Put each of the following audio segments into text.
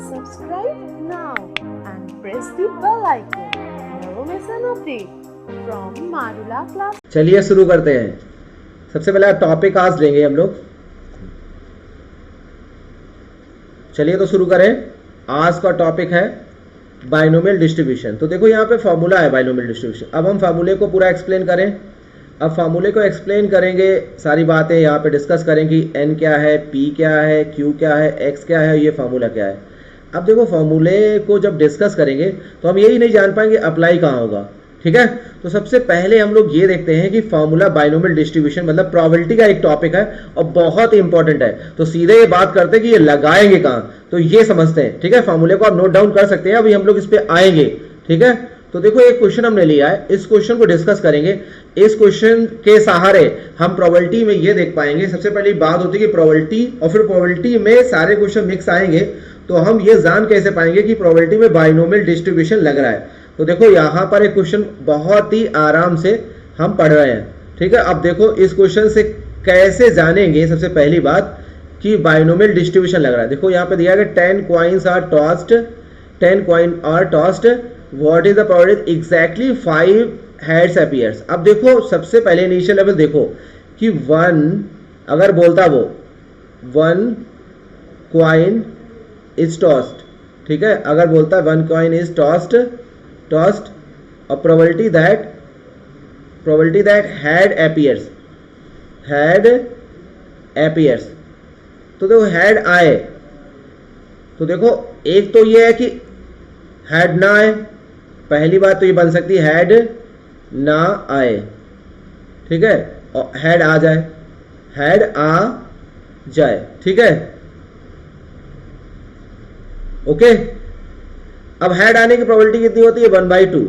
Subscribe now and press the bell icon. Never miss an update from Marula Class. चलिए शुरू करते हैं। सबसे पहले टॉपिक आज लेंगे हम लोग। चलिए तो शुरू करें। आज का टॉपिक है बाइनोमियल डिस्ट्रीब्यूशन। तो देखो यहाँ पे फॉर्मूला है बाइनोमियल डिस्ट्रीब्यूशन। अब हम फार्मूले को पूरा एक्सप्लेन करें। अब फार्मूले को एक्सप्लेन करेंगे, सारी बातें यहाँ पे डिस्कस करें कि n क्या है, p क्या है, q क्या है, x क्या है, ये फार्मूला क्या है। अब देखो फार्मूले को जब डिस्कस करेंगे तो हम यही नहीं जान पाएंगे अप्लाई कहाँ होगा, ठीक है। तो सबसे पहले हम लोग ये देखते हैं कि फार्मूला बाइनोमियल डिस्ट्रीब्यूशन मतलब प्रोबेबिलिटी का एक टॉपिक है और बहुत इंपॉर्टेंट है। तो सीधे ये बात करते हैं कि ये लगाएंगे कहाँ, तो ये समझते हैं, ठीक है। फार्मूले को आप नोट डाउन कर सकते हैं, अभी हम लोग इस पे आएंगे, ठीक है। तो देखो एक क्वेश्चन हमने लिया है, इस क्वेश्चन को डिस्कस करेंगे। इस क्वेश्चन के सहारे हम प्रोबेबिलिटी में ये देख पाएंगे। सबसे पहली बात होती है कि प्रोबेबिलिटी, और फिर प्रोबेबिलिटी में सारे क्वेश्चन मिक्स आएंगे तो हम ये जान कैसे पाएंगे कि प्रोबेबिलिटी में बाइनोमियल डिस्ट्रीब्यूशन लग रहा है। तो देखो यहाँ पर एक क्वेश्चन बहुत ही आराम से हम पढ़ रहे हैं, ठीक है। अब देखो इस क्वेश्चन से कैसे जानेंगे, सबसे पहली बात कि बाइनोमियल डिस्ट्रीब्यूशन लग रहा है। देखो यहाँ पे दिया गया 10 coins are tossed, 10 coin are tossed, what is the probability exactly 5 heads appears। अब देखो सबसे पहले इनिशियल लेवल देखो कि 1 अगर बोलता वो 1 coin is tossed, ठीक है। अगर बोलता 1 coin is tossed और probability that head appears, तो देखो हेड आए, तो देखो एक तो ये है कि हेड ना आए, पहली बात तो ये बन सकती है हेड ना आए, ठीक है, और हेड आ जाए, ठीक है, ओके। अब हेड आने की प्रोबेबिलिटी कितनी होती है 1/2।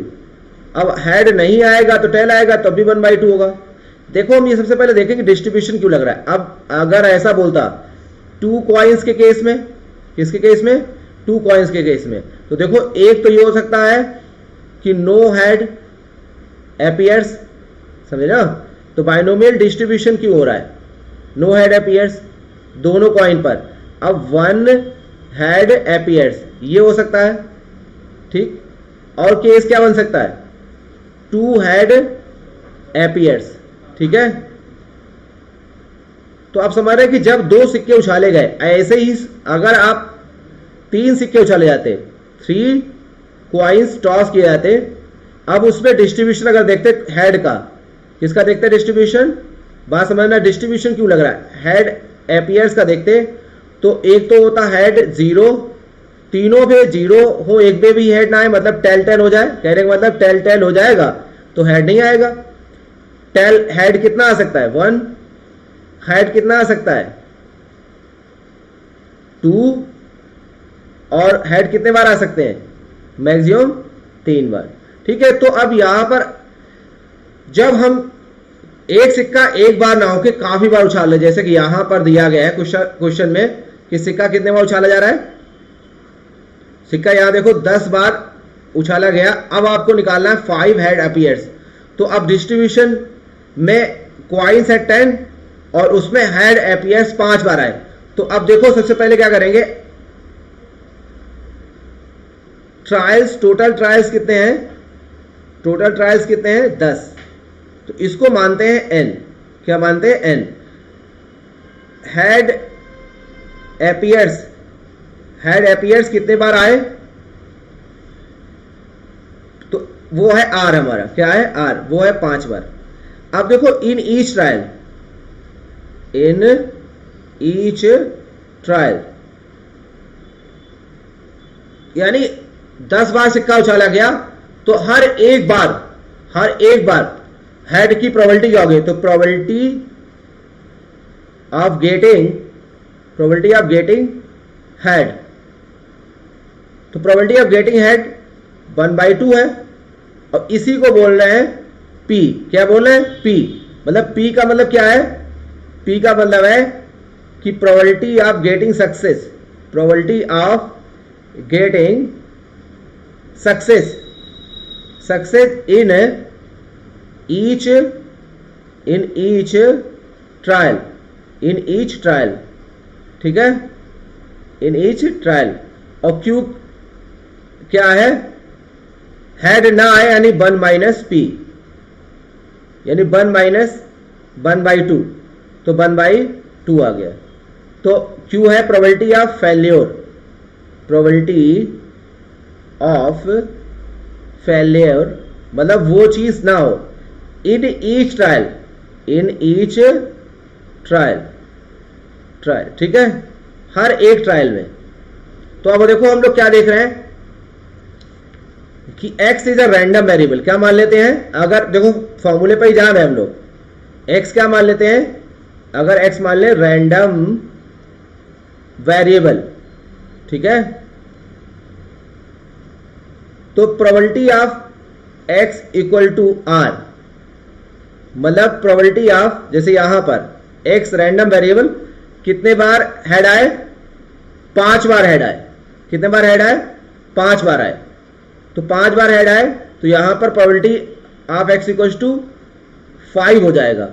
अब हेड नहीं आएगा तो टेल आएगा तब भी 1/2 होगा। देखो हम ये सबसे पहले देखेंगे डिस्ट्रीब्यूशन क्यों लग रहा है। अब अगर ऐसा बोलता 2 कॉइन्स के केस में, किसके केस में, 2 कॉइन्स के केस में, तो देखो एक तो ये हो सकता है कि नो हेड एपियर्स, समझे ना। तो बाइनोमियल डिस्ट्रीब्यूशन क्यों हो रहा है, नो हेड एपियर्स दोनों कॉइन पर। अब 1 हेड एपियर्स ये हो सकता है, ठीक। और केस क्या बन सकता है 2 हेड एपियर्स, ठीक है। तो आप समझ रहे हैं कि जब 2 सिक्के उछाले गए, ऐसे ही अगर आप 3 सिक्के उछाले जाते, 3 कॉइन्स टॉस किए जाते, अब उसमें डिस्ट्रीब्यूशन अगर देखते हेड का, किसका देखते डिस्ट्रीब्यूशन, बात समझना डिस्ट्रीब्यूशन क्यों लग रहा है, हेड एपियर्स का देखते, तो एक तो होता हेड 0, तीनों पे 0 हो, एक पे भी हेड ना आए, मतलब टेल हो जाए, कहने का मतलब टेल हो जाएगा तो हेड नहीं आएगा। टेल हेड कितना आ सकता है 1, हेड कितना आ सकता है 2, और हेड कितने बार आ सकते हैं, मैक्सिमम 3 बार, ठीक है। तो अब यहां पर जब हम एक सिक्का एक बार ना होके काफी बार उछाल ले, जैसे कि यहां पर दिया गया है क्वेश्चन में कि सिक्का कितने बार उछाला जा रहा है, सिक्का यहां देखो 10 बार उछाला गया। अब आपको निकालना है 5 हेड अपीयर्स। तो अब डिस्ट्रीब्यूशन में कॉइन्स है 10 और उसमें हेड अपीयर्स 5 बार आए। तो अब देखो सबसे पहले क्या करेंगे, ट्रायल्स, टोटल ट्रायल्स कितने हैं, टोटल ट्रायल्स कितने हैं 10, तो इसको मानते हैं n, क्या मानते हैं n। हेड एपियर्स कितने बार आए, तो वो है r, हमारा क्या है r, वो है 5 बार। अब देखो इन ईच ट्रायल यानी 10 बार सिक्का उछाला गया तो हर एक बार हेड की प्रोबेबिलिटी क्या होगी, तो प्रोबेबिलिटी ऑफ गेटिंग हेड, तो प्रोबेबिलिटी ऑफ गेटिंग हेड 1/2 है। और इसी को बोल रहे हैं P, क्या बोल रहे हैं P, मतलब P का मतलब क्या है, P का मतलब है कि probability of getting success in each trial, ठीक है, इन ईच ट्रायल। और Q क्या है, हेड ना आए यानी 1 माइनस पी, यानी 1 माइनस 1/2, तो 1/2 आ गया। तो Q है probability of failure, probability of failure मतलब वो चीज ना हो इन ईच ट्रायल, इन ईच ट्रायल, ठीक है, हर एक ट्रायल में। तो अब देखो हम लोग क्या देख रहे हैं कि x is a random variable, क्या मान लेते हैं, अगर देखो फॉर्मूले पर ही जा रहे हैं हम लोग, x क्या मान लेते हैं, अगर x मान ले रैंडम वेरिएबल, ठीक है, तो probability of x equal to r, मतलब प्रोबेबिलिटी ऑफ, जैसे यहां पर x रैंडम वेरिएबल कितने बार हेड आए, 5 बार हेड आए, कितने बार हेड आए, 5 बार आए, तो 5 बार हेड आए, तो यहां पर probability of x equal to 5 हो जाएगा,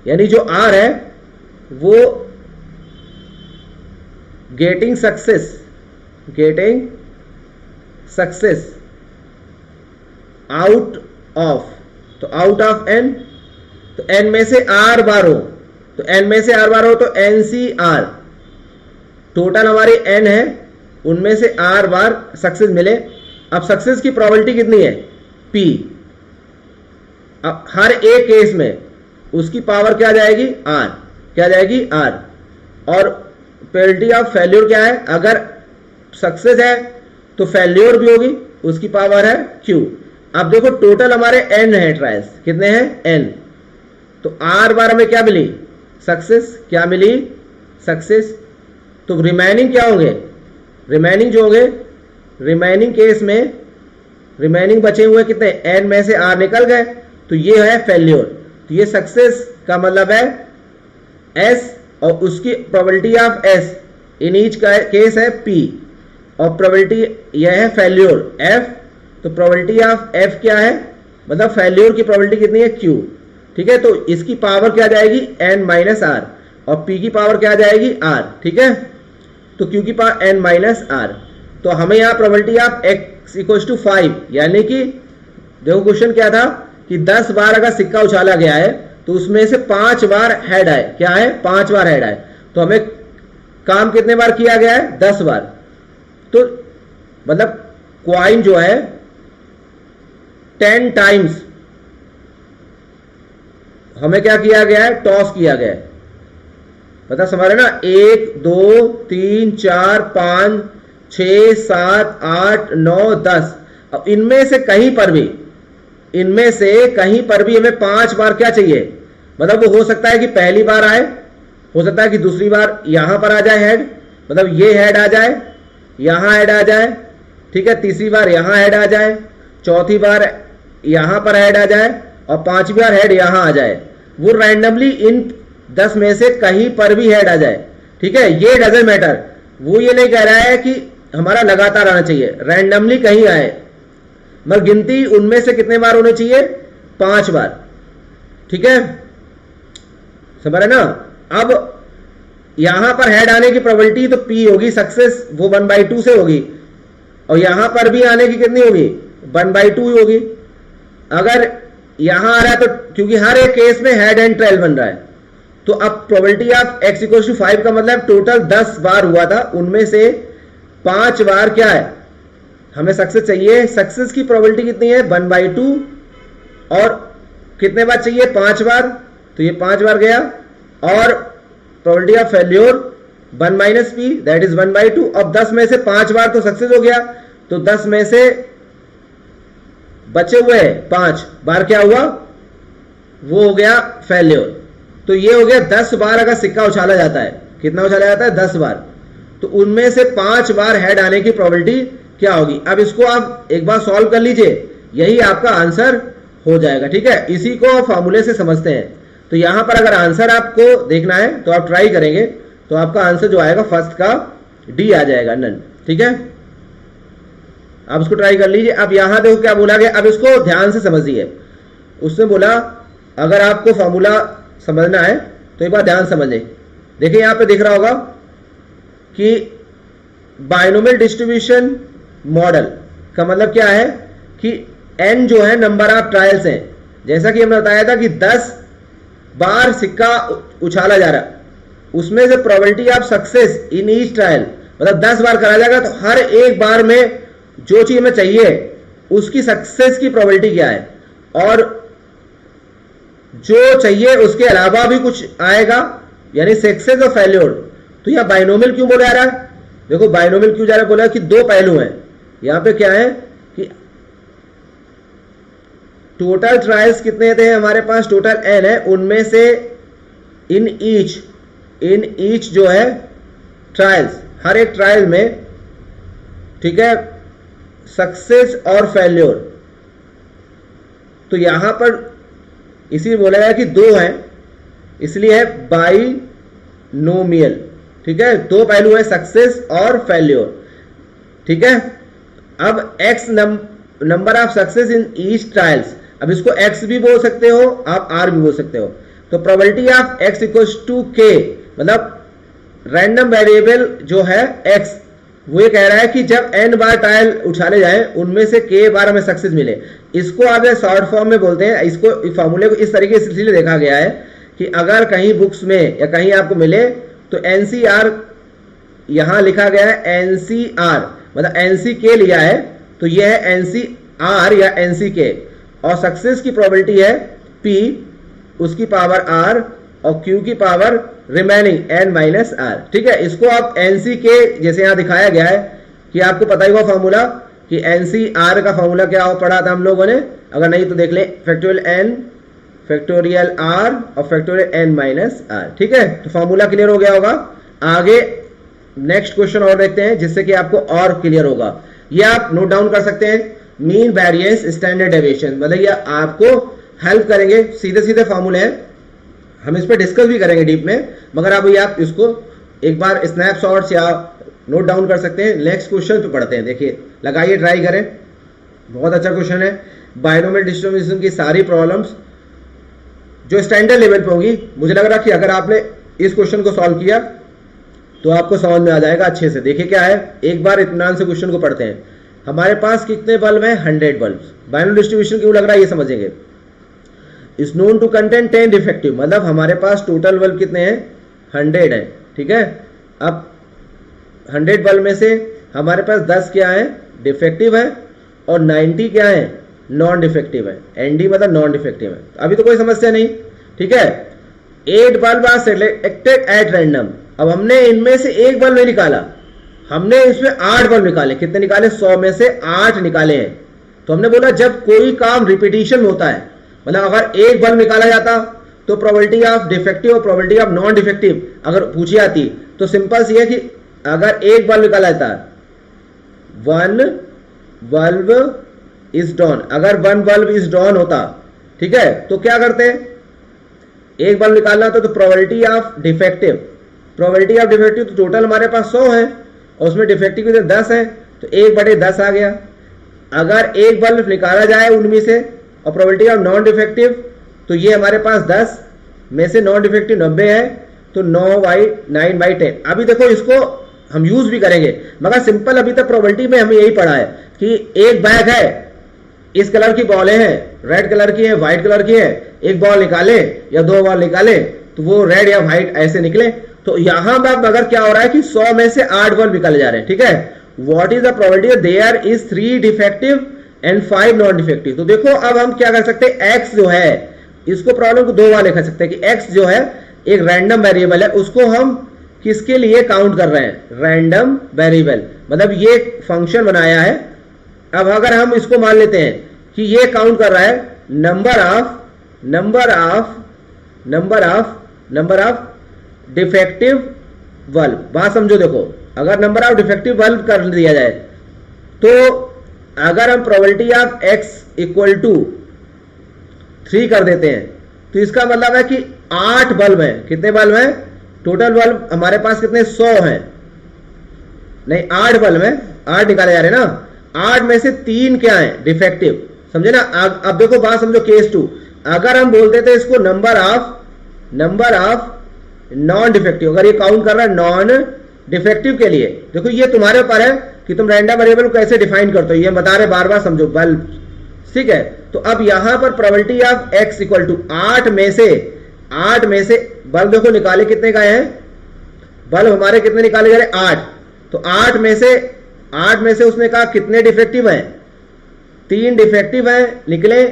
यानी जो r है वो गेटिंग सक्सेस आउट ऑफ, तो आउट ऑफ n, तो n में से r बार हो, तो n में से r बार हो तो NCR, टोटल हमारी n है, उनमें से r बार सक्सेस मिले। अब सक्सेस की प्रोबेबिलिटी कितनी है, p, अब हर एक केस में उसकी पावर क्या जाएगी, r, क्या जाएगी, r, और प्रोबेबिलिटी ऑफ फेल्योर क्या है, अगर सक्सेस है तो फेल्योर भी होगी, उसकी पावर है q। अब देखो टोटल हमारे n है ट्रायल्स, कितने हैं, n, तो r बार हमें क्या मिली, सक्सेस, क्या मिली, सक्सेस, तो रिमेनिंग क्या होंगे, रिमेनिंग जो होंगे, रिमेनिंग केस में रिमेनिंग बचे हुए कितने, n में से r निकल गए, तो ये है फेल्योर, तो ये सक्सेस का मतलब है s, और उसकी probability of s in each case है p, और प्रोबेबिलिटी यह है फेल्योर f, तो प्रोबेबिलिटी ऑफ f क्या है, मतलब फेल्योर की प्रोबेबिलिटी कितनी है, q, ठीक है, तो इसकी पावर क्या जाएगी, n माइनस r, और p की पावर क्या जाएगी, r, ठीक है, तो q की पावर n माइनस r, तो हमें यहाँ probability of x equal to 5, यानी कि देखो क्वेश्चन क्या था कि 10 बार अगर सिक्का उछाला गया है तो उसमें से 5 बार हेड आए, क्या है, 5 बार हेड आए, तो हमें काम कितने बार किया गया है, 10 बार, तो मतलब क्वाइन जो है 10 टाइम्स हमें क्या किया गया है, टॉस किया गया है, पता समझ रहे ना, 1 2 3 4 5 6 7 8 9 10, अब इनमें से कहीं पर भी, इनमें से कहीं पर भी हमें 5 बार क्या चाहिए, मतलब वो हो सकता है कि पहली बार आए, हो सकता है कि दूसरी बार यहां पर आ जाए हेड, मतलब ये हेड आ जाए, यहां हेड आ जाए, ठीक है, तीसरी बार यहां हेड आ जाए, चौथी बार यहां पर हेड आ जाए, और 5वीं बार हेड यहां आ जाए, वो रैंडमली इन 10 में से कहीं पर भी हेड आ जाए, ठीक है, ये डजंट मैटर, वो ये नहीं कह रहा है कि हमारा लगातार आना चाहिए, रैंडमली कहीं आए, मगर गिनती उनमें से कितने बार होनी चाहिए, 5 बार, ठीक है, समझ रहे ना। अब यहां पर हेड आने की प्रोबेबिलिटी तो p होगी, सक्सेस वो 1/2 से होगी, और यहां पर भी आने की कितनी होगी, 1/2 ही होगी। अगर यहां आ रहा है तो क्योंकि हर एक केस में हेड एंड ट्रेल बन रहा है, तो अब probability of x equal to 5 का मतलब टोटल 10 बार हुआ था, उनमें से 5 बार क्या है, हमें सक्सेस चाहिए, सक्सेस की प्रोबेबिलिटी कितनी है, 1/2, और कितने बार चाहिए, 5 बार, तो ये 5 बार गया, और probability of failure 1 minus P that is 1/2, अब 10 में से 5 बार तो सक्सेस हो गया, तो 10 में से बचे हुए 5 बार क्या हुआ, वो हो गया फेल्योर। तो ये हो गया 10 बार अगर सिक्का उछाला जाता है, कितना उछाला जाता है, 10 बार, तो उनमें से 5 बार हेड आने की प्रोबेबिलिटी क्या होगी। अब इसको आप एक बार सॉल्व कर लीजिए, यही आपका आंसर हो जाएगा, ठीक है, इसी को फॉर्मूले से समझते हैं। तो यहां पर अगर आंसर आपको देखना है तो आप ट्राई करेंगे, तो आपका आंसर जो आएगा फर्स्ट का डी आ जाएगा, नन, ठीक है, आप इसको ट्राई कर लीजिए। अब यहां देखो क्या बोला गया, अब इसको ध्यान से समझिए, उसने बोला अगर आपको फॉर्मूला समझना है तो एक बार ध्यान समझिए, देखिए यहां पे दिख रहा होगा कि बाइनोमियल डिस्ट्रीब्यूशन मॉडल का मतलब क्या है कि n जो है नंबर ऑफ ट्रायल्स हैं, जैसा कि हमने बताया था कि 10 बार सिक्का उछाला जा रहा, उसमें से probability of success in each trial, मतलब 10 बार करा जाएगा तो हर एक बार में जो चीज हमें चाहिए उसकी सक्सेस की प्रोबेबिलिटी क्या है, और जो चाहिए उसके अलावा भी कुछ आएगा, यानी सक्सेस और फेल्योर। तो यहां बाइनोमियल क्यों बोला जा रहा है? देखो बाइनोमियल क्यों जा रहा है, बोला कि दो पहलू हैं। यहां पे क्या है कि टोटल ट्रायल्स कितने थे हमारे पास, टोटल n है, उनमें से इन ईच जो है ट्रायल्स, हर एक ट्रायल में, ठीक है, सक्सेस और फेल्योर। तो यहां पर इसी बोला गया कि दो हैं, इसलिए है बाइनोमियल, ठीक है, दो पहलू है, सक्सेस और फेल्योर, ठीक है। अब x number of success in each trials, अब इसको x भी बोल सकते हो आप, r भी बोल सकते हो। तो probability of x equals to k, मतलब रैंडम वेरिएबल जो है x, वो ये कह रहा है कि जब n बार ट्रायल उछाले जाए उनमें से k बार हमें सक्सेस मिले। इसको आप शॉर्ट फॉर्म में बोलते हैं, इसको फॉर्मूले को इस तरीके से इसलिए देखा गया है कि अगर कहीं बुक्स में या कहीं आपको मिले तो NCR यहां लिखा गया है NCR, मतलब NCK लिया है, तो यह है NCR या NCK, और सक्सेस की प्रोबेबिलिटी है P, उसकी पावर R और Q की power remaining N minus R, ठीक है। इसको आप NCK जैसे यहां दिखाया गया है कि आपको पता ही हुआ फॉर्मूला कि NCR का फॉर्मूला क्या पढ़ा था हम लोगों ने, अगर नहीं तो देख ले, फैक्टोरियल N फैक्टोरियल R और फैक्टोरियल N माइनस R, ठीक है। तो फॉर्मूला क्लियर हो गया होगा। आगे नेक्स्ट क्वेश्चन और देखते हैं जिससे कि आपको और क्लियर होगा। ये आप नोट डाउन कर सकते हैं, मीन वेरिएंस स्टैंडर्ड डेविएशन, मतलब ये आपको हेल्प करेंगे, सीधे सीधे फॉर्मूले हैं, हम इस पर डिस्कस भी करेंगे डीप में, मगर अभी आप इसको एक बार स्नैपशॉट्स या नोट डाउन कर सकते हैं। नेक्स्ट क्वेश्चन पे पढ़ते हैं, देखिए, लगाइए, ट्राई करें, बहुत अच्छा क्वेश्चन है। बाइनोमियल डिस्ट्रीब्यूशन की सारी प्रॉब्लम्स जो स्टैंडर्ड लेवल पे होगी, मुझे लग रहा कि अगर आपने इस क्वेश्चन को सॉल्व किया तो आपको समझ में आ जाएगा अच्छे से। देखिए क्या है, एक बार इत्मीनान से क्वेश्चन को पढ़ते हैं। हमारे पास कितने बल्ब हैं? 100 बल्ब। बाइनोमियल डिस्ट्रीब्यूशन क्यों लग रहा है ये समझेंगे। Is known to contain 10 defective, मतलब हमारे पास टोटल बल्ब कितने हैं? 100 है, ठीक है। अब 100 बल्ब में से हमारे पास 10 क्या है? डिफेक्टिव है, और 90 क्या है? नॉन डिफेक्टिव है। एनडी मतलब नॉन डिफेक्टिव है। अभी तो कोई समस्या नहीं, ठीक है। 8 bulb are selected at random, अब हमने इनमें से एक बल्ब नहीं निकाला, हमने इसमें 8 बल्ब निकाले। कितने निकाले? 100 में से 8 निकाले हैं। तो हमने बोला जब कोई काम रिपीटिशन होता है, मतलब अगर एक बल्ब निकाला जाता तो प्रोबेबिलिटी ऑफ डिफेक्टिव और प्रोबेबिलिटी ऑफ नॉन डिफेक्टिव अगर पूछी जाती तो सिंपल सी है कि अगर एक बल्ब निकाला जाता, 1 बल्ब इज डॉन, अगर 1 बल्ब इज डॉन होता, ठीक है, तो क्या करते हैं? एक बल्ब निकालना होता तो प्रोबेबिलिटी ऑफ डिफेक्टिव, तो टोटल हमारे पास 100 है और उसमें डिफेक्टिव 10 है, तो 1/10 आ गया। अगर एक बल्ब निकाला जाए उनमें से और प्रोबेबिलिटी ऑफ नॉन डिफेक्टिव, तो ये हमारे पास 10 में से नॉन डिफेक्टिव 90 है, तो 9/10। अभी देखो इसको हम यूज भी करेंगे, मगर सिंपल अभी तक प्रोबेबिलिटी में हमें यही पढ़ा है कि एक बैग है, इस कलर की बॉलें हैं, रेड कलर की है, व्हाइट कलर की है, एक बॉल निकाले या 2 बॉल निकाले तो वो रेड या व्हाइट ऐसे निकले। तो यहां पर अगर क्या हो रहा है कि 100 में से 8 बल्ब निकाले जा रहे हैं, ठीक है। What is the probability? There is 3 defective and 5 non defective. तो देखो अब हम क्या कर सकते हैं, एक्स जो है, इसको प्रॉब्लम को 2 बार लिख सकते हैं कि एक्स जो है एक रैंडम वेरिएबल है, उसको हम किसके लिए काउंट कर रहे हैं? रैंडम वेरिएबल, मतलब ये फंक्शन बनाया है। अब अगर हम इसको मान लेते हैं कि ये काउंट कर रहा है नंबर ऑफ डिफेक्टिव बल्ब। बात समझो, देखो अगर नंबर ऑफ डिफेक्टिव बल्ब कर दिया जाए तो अगर हम probability of x equal to 3 कर देते हैं तो इसका मतलब है कि 8 बल्ब हैं। कितने बल्ब हैं? टोटल बल्ब हमारे पास कितने? 100 हैं, नहीं 8 बल्ब हैं, 8 निकाले जा रहे हैं ना। 8 में से 3 क्या है? डिफेक्टिव, समझे ना। अब देखो बात समझो, केस 2, अगर हम बोलते थे इसको नंबर ऑफ नॉन डिफेक्टिव, अगर ये काउंट कर रहा है नॉन डिफेक्टिव के लिए देखो ये तुम्हारे ऊपर है कि तुम रैंडम वेरिएबल को कैसे डिफाइन करते हो, ये बता रहे बार बार समझो बल्ब, ठीक है। तो अब यहां पर probability of x equal to 8 में से बल्ब देखो निकाले कितने का है, बल्ब हमारे कितने निकाले जा रहे 8, तो 8 में से उसने कहा कितने डिफेक्टिव हैं, 3 डिफेक्टिव हैं निकले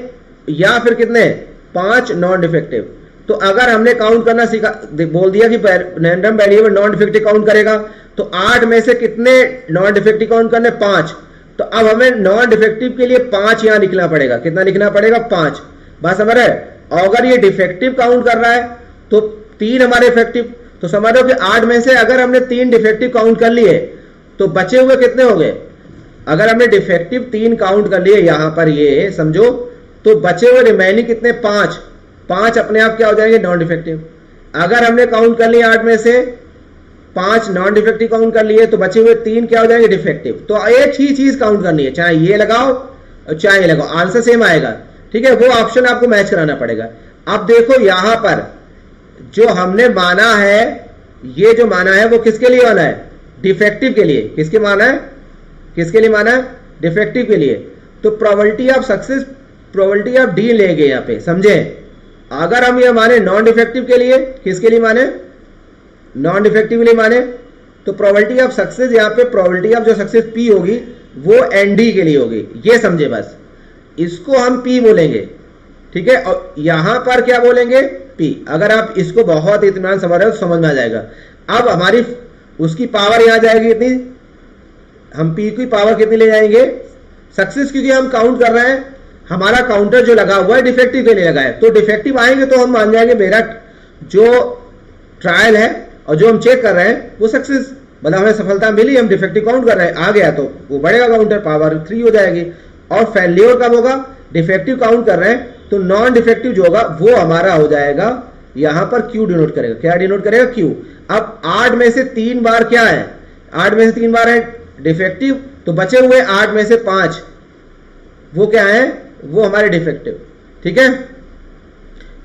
या फिर कितने 5 नॉन डिफेक्टिव। तो अगर हमने काउंट करना सीखा, बोल दिया कि random variable non defective count करेगा, तो 8 में से कितने नॉन डिफेक्टिव काउंट करने 5, तो अब हमें नॉन डिफेक्टिव के लिए 5 यहां लिखना पड़ेगा, कितना लिखना पड़ेगा 5, बात समझ रहे। और अगर ये डिफेक्टिव काउंट कर रहा है तो 3 हमारे इफेक्टिव, तो समझ लो कि 8 में से अगर हमने 3 डिफेक्टिव काउंट कर लिए तो बचे हुए कितने हो गए, अगर हमने डिफेक्टिव 3 काउंट कर लिए यहां पर ये समझो, तो बचे हुए रिमेनिंग कितने 5 अपने आप क्या हो जाएंगे नॉन डिफेक्टिव। अगर हमने काउंट कर लिए 8 में से 5 नॉन डिफेक्टिव काउंट कर लिए तो बचे हुए 3 क्या हो जाएंगे डिफेक्टिव। तो एक ही चीज काउंट करनी है, चाहे ये लगाओ और चाहे ये लगाओ, आंसर सेम आएगा, ठीक है। वो ऑप्शन आपको मैच कराना पड़ेगा। अब देखो यहां पर जो हमने माना है, ये जो माना है वो किसके लिए माना है, डिफेक्टिव के लिए। किसके माना है, किसके लिए माना है, डिफेक्टिव के लिए। तो probability of success, probability of D लेंगे यहां पे, समझे। अगर हम ये माने नॉन डिफेक्टिव के लिए, किसके लिए माने, नॉन डिफेक्टिव के लिए माने, तो प्रोबेबिलिटी ऑफ सक्सेस यहां पे प्रोबेबिलिटी ऑफ जो सक्सेस पी होगी वो एनडी के लिए होगी, ये समझे बस, इसको हम पी बोलेंगे, ठीक है। और यहां पर क्या बोलेंगे पी। अगर आप इसको बहुत इत्मीनान समझ रहे हो तो समझ में आ जाएगा। अब हमारी उसकी पावर यहां जाएगी इतनी, हम पी की पावर कितनी ले जाएंगे सक्सेस, क्योंकि हम काउंट कर रहे हैं, हमारा काउंटर जो लगा हुआ है डिफेक्टिव के लिए लगा है, तो डिफेक्टिव आएंगे तो हम मान जाएंगे मेरा जो ट्रायल है और जो हम चेक कर रहे हैं वो सक्सेस, मतलब हमें सफलता मिली, हम डिफेक्टिव काउंट कर रहे हैं, आ गया तो वो बढ़ेगा काउंटर, पावर 3 हो जाएगी। और फेल्योर कब होगा, डिफेक्टिव काउंट कर रहे हैं तो नॉन डिफेक्टिव जो होगा वो हमारा हो जाएगा, यहां पर क्यू डिनोट करेगा, क्या डिनोट करेगा क्यू। अब 8 में से 3 बार क्या है, 8 में से 3 बार है डिफेक्टिव, तो बचे हुए 8 में से 5 वो क्या है, वो हमारे डिफेक्टिव, ठीक है।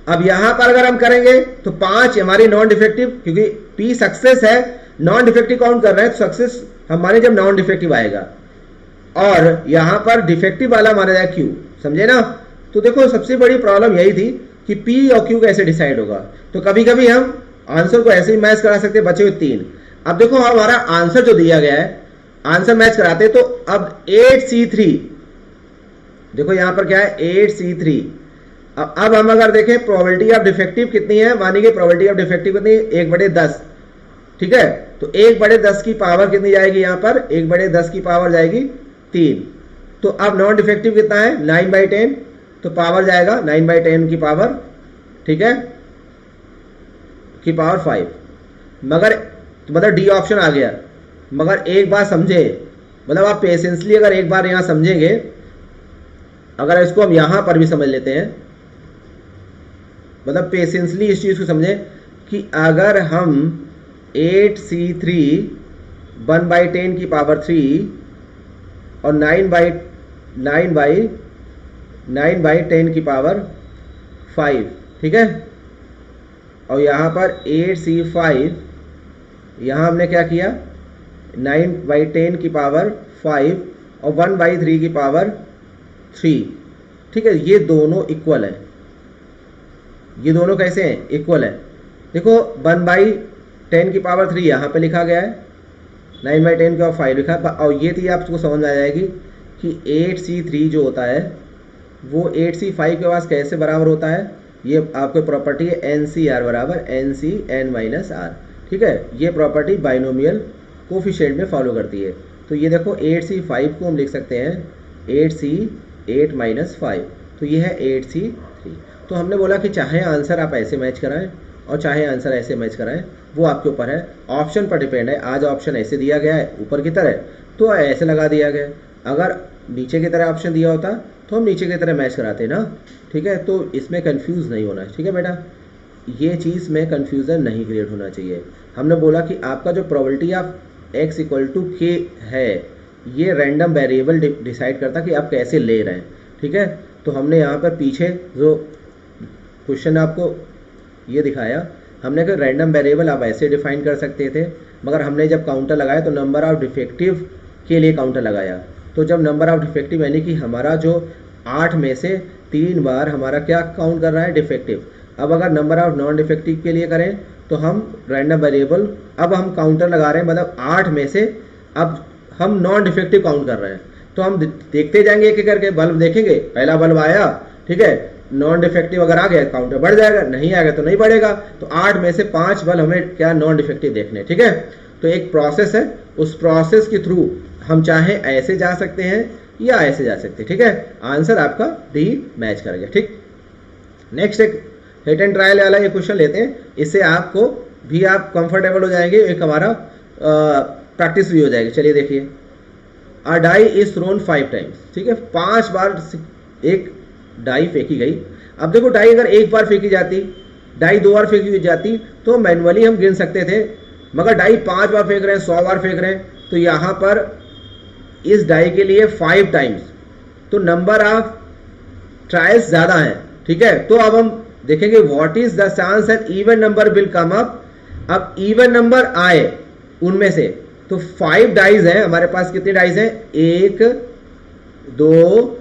अब यहां पर अगर हम करेंगे तो 5 हमारी नॉन डिफेक्टिव, क्योंकि पी सक्सेस है, नॉन डिफेक्टिव काउंट कर रहे हैं तो सक्सेस हमारे जब नॉन डिफेक्टिव आएगा, और यहां पर डिफेक्टिव वाला माना जाए क्यू, समझे ना। तो देखो सबसे बड़ी प्रॉब्लम यही थी कि पी और क्यू कैसे डिसाइड होगा। तो कभी कभी हम आंसर को ऐसे ही मैच करा सकते, बचे हुए 3। अब देखो हमारा आंसर जो दिया गया है, आंसर मैच कराते, तो अब 8C3, देखो यहां पर क्या है 8C3। अब हम अगर देखें प्रोबेबिलिटी ऑफ डिफेक्टिव कितनी है, मानिए प्रोबेबिलिटी ऑफ डिफेक्टिव कितनी, 1/10, ठीक है। तो 1/10 की पावर कितनी जाएगी, यहां पर 1/10 की पावर जाएगी 3। तो अब नॉन डिफेक्टिव कितना है 9/10, तो पावर जाएगा 9/10 की पावर, ठीक है, की पावर 5। मगर तो मतलब डी ऑप्शन आ गया। मगर एक बात समझे, मतलब आप पेशेंसली अगर एक बार यहां समझेंगे, अगर इसको हम यहां पर भी समझ लेते हैं, मतलब पेशेंसली इस चीज को समझे कि अगर हम 8C3 1/10 की पावर 3 और 9/10 की पावर 5, ठीक है, और यहां पर 8C5, यहां हमने क्या किया 9/10 की पावर 5 और 1/3 की पावर 3, ठीक है। ये दोनों इक्वल है, ये दोनों कैसे हैं, इक्वल है। देखो 1/10 की पावर 3 यहां पे लिखा गया है, 9/10 की पावर 5 लिखा है, और ये थी आपको समझ आ जाएगी कि 8C3 जो होता है वो 8C5 के पास कैसे बराबर होता है। ये आपको प्रॉपर्टी है NCR बराबर NC(n-r), ठीक है। ये प्रॉपर्टी बाइनोमियल कोफिशिएंट में फॉलो करती है। तो ये देखो 8C5 को हम लिख सकते हैं 8C8-5, तो ये है 8C3। तो हमने बोला कि चाहे आंसर आप ऐसे मैच कराएं और चाहे आंसर ऐसे मैच कराएं, वो आपके ऊपर है, ऑप्शन पर डिपेंड है। आज ऑप्शन ऐसे दिया गया है ऊपर की तरह, तो ऐसे लगा दिया गया। अगर नीचे की तरह ऑप्शन दिया होता तो हम नीचे की तरह मैच कराते ना, ठीक है। तो इसमें कंफ्यूज नहीं होना है, ठीक है बेटा, ये चीज़ में कंफ्यूजन नहीं क्रिएट होना चाहिए। हमने बोला कि आपका जो प्रोबेबिलिटी ऑफ x = k है, ये रैंडम वेरिएबल डिसाइड करता कि आप कैसे ले रहे हैं, ठीक है। तो हमने यहाँ पर पीछे जो क्वेश्चन आपको ये दिखाया, हमने कहा रैंडम वेरिएबल आप ऐसे डिफाइन कर सकते थे, मगर हमने जब काउंटर लगाया तो नंबर ऑफ डिफेक्टिव के लिए काउंटर लगाया। तो जब नंबर ऑफ डिफेक्टिव यानी कि हमारा जो 8 में से 3 बार हमारा क्या काउंट कर रहा है, डिफेक्टिव। अब अगर नंबर ऑफ नॉन डिफेक्टिव के लिए करें तो हम रैंडम वेरिएबल, अब हम काउंटर लगा रहे हैं, मतलब 8 में से अब हम नॉन डिफेक्टिव काउंट कर रहे हैं। तो हम देखते जाएंगे एक एक करके, बल्ब देखेंगे, पहला बल्ब आया, ठीक है, नॉन डिफेक्टिव अगर आ गया काउंटर बढ़ जाएगा, नहीं आएगा तो नहीं बढ़ेगा। तो 8 में से 5 बल्ब हमें क्या नॉन डिफेक्टिव देखने, ठीक है। तो एक प्रोसेस है, उस प्रोसेस के थ्रू हम चाहे ऐसे जा सकते हैं या ऐसे जा सकते हैं, ठीक है। आंसर आपका डी मैच कर गया, ठीक। नेक्स्ट एक हिट एंड ट्रायल वाला ये क्वेश्चन लेते हैं, इससे आपको भी आप कंफर्टेबल हो जाएंगे, एक हमारा प्रैक्टिस भी हो जाएगी। चलिए देखिए, अ डाई इज थ्रोन 5 टाइम्स, ठीक है, 5 बार एक डाई फेंकी गई। अब देखो डाई अगर एक बार फेंकी जाती, डाई 2 बार फेंकी जाती तो मैनुअली हम गिन सकते थे, मगर डाई 5 बार फेंक रहे हैं, 100 बार फेंक रहे हैं, तो यहाँ पर इस डाई के लिए 5 टाइम्स, तो नंबर ऑफ ट्रायल्स ज्यादा है, ठीक है। तो अब हम देखेंगे what is the chance that even number will come up. अब इवन नंबर आए उनमें से, तो 5 डाइज हैं हमारे पास, कितनी डाइज हैं, 1 2,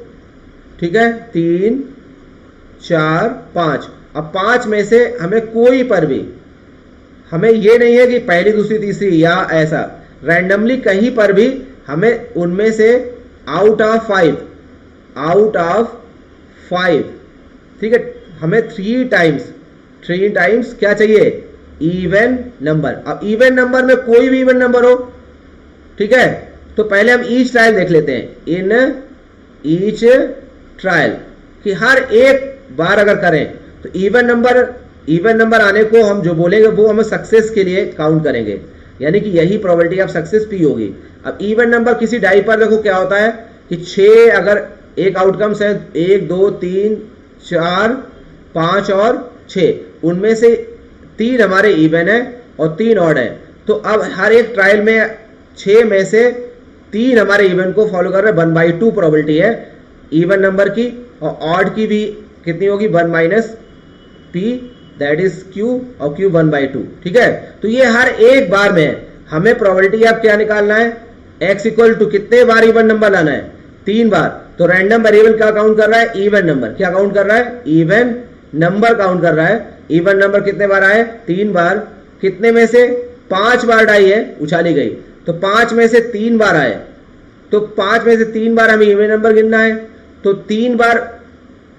ठीक है, 3 4 5। अब 5 में से हमें कोई पर भी, हमें ये नहीं है कि पहली दूसरी तीसरी या ऐसा, रैंडमली कहीं पर भी हमें उनमें से आउट ऑफ 5, ठीक है, हमें 3 टाइम्स क्या चाहिए, इवन नंबर। अब इवन नंबर में कोई भी इवन नंबर हो, ठीक है, तो पहले हम ईच ट्रायल देख लेते हैं, इन ईच ट्रायल, कि हर एक बार अगर करें तो इवन नंबर आने को हम जो बोलेंगे वो हम सक्सेस के लिए काउंट करेंगे, यानी कि यही प्रोबेबिलिटी ऑफ सक्सेस पी होगी। अब इवन नंबर किसी डाई पर देखो क्या होता है कि 6 अगर एक आउटकम्स है, 1 2 3 4 5 और 6, उनमें से 3 हमारे इवन है और 3 ऑड है। तो अब हर एक ट्रायल में 6 में से 3 हमारे इवन को फॉलो कर रहे हैं, 1/2 प्रोबेबिलिटी है इवन नंबर की, और ऑड की भी कितनी होगी, 1 minus P, that is Q, और क्यू 1/2, ठीक है। तो ये हर एक बार में है, हमें प्रोबेबिलिटी आप क्या निकालना है, x इक्वल टू कितने बार इवन नंबर लाना है, 3 बार। तो रैंडम वेरिएबल क्या काउंट कर रहा है, इवन नंबर। क्या काउंट कर रहा है, इवन नंबर काउंट कर रहा है। इवन नंबर कितने बार आए, 3 बार। कितने में से, 5 बार डाई है, उछाली गई, तो 5 में से 3 बार आए, तो 5 में से 3 बार हमें इवन नंबर गिनना है। तो 3 बार